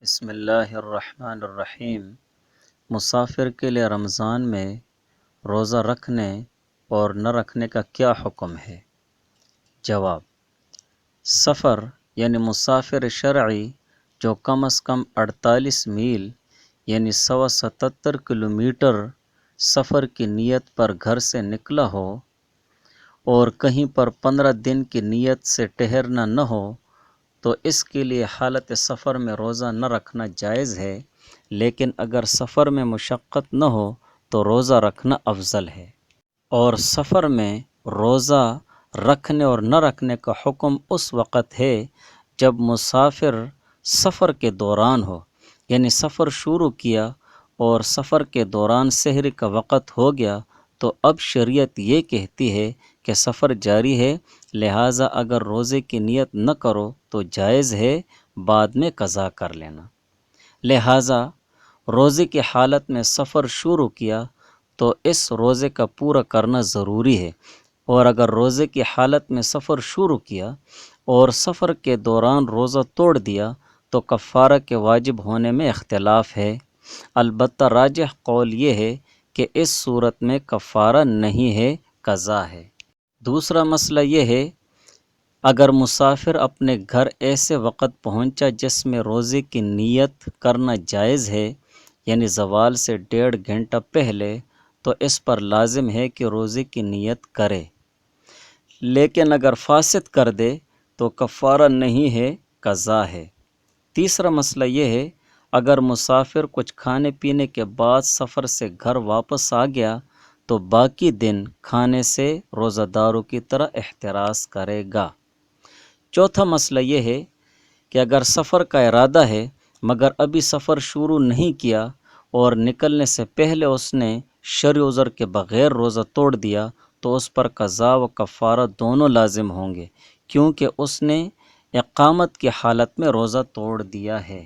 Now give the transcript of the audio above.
بسم اللہ الرحمن الرحیم۔ مسافر کے لیے رمضان میں روزہ رکھنے اور نہ رکھنے کا کیا حکم ہے؟ جواب: سفر یعنی مسافر شرعی جو کم از کم 48 میل یعنی 177 کلومیٹر سفر کی نیت پر گھر سے نکلا ہو اور کہیں پر 15 دن کی نیت سے ٹھہرنا نہ ہو تو اس کے لیے حالت سفر میں روزہ نہ رکھنا جائز ہے، لیکن اگر سفر میں مشقت نہ ہو تو روزہ رکھنا افضل ہے۔ اور سفر میں روزہ رکھنے اور نہ رکھنے کا حکم اس وقت ہے جب مسافر سفر کے دوران ہو، یعنی سفر شروع کیا اور سفر کے دوران سحر کا وقت ہو گیا تو اب شریعت یہ کہتی ہے کہ سفر جاری ہے، لہٰذا اگر روزے کی نیت نہ کرو تو جائز ہے، بعد میں قضا کر لینا۔ لہٰذا روزے کی حالت میں سفر شروع کیا تو اس روزے کا پورا کرنا ضروری ہے، اور اگر روزے کی حالت میں سفر شروع کیا اور سفر کے دوران روزہ توڑ دیا تو کفارہ کے واجب ہونے میں اختلاف ہے۔ البتہ راجح قول یہ ہے کہ اس صورت میں کفارہ نہیں ہے، قضا ہے۔ دوسرا مسئلہ یہ ہے، اگر مسافر اپنے گھر ایسے وقت پہنچا جس میں روزے کی نیت کرنا جائز ہے، یعنی زوال سے 1.5 گھنٹہ پہلے، تو اس پر لازم ہے کہ روزے کی نیت کرے، لیکن اگر فاسد کر دے تو کفارہ نہیں ہے، قضا ہے۔ تیسرا مسئلہ یہ ہے، اگر مسافر کچھ کھانے پینے کے بعد سفر سے گھر واپس آ گیا تو باقی دن کھانے سے روزہ داروں کی طرح احتراز کرے گا۔ چوتھا مسئلہ یہ ہے کہ اگر سفر کا ارادہ ہے مگر ابھی سفر شروع نہیں کیا اور نکلنے سے پہلے اس نے شرعی عذر کے بغیر روزہ توڑ دیا تو اس پر قضا و کفارہ دونوں لازم ہوں گے، کیونکہ اس نے اقامت کی حالت میں روزہ توڑ دیا ہے۔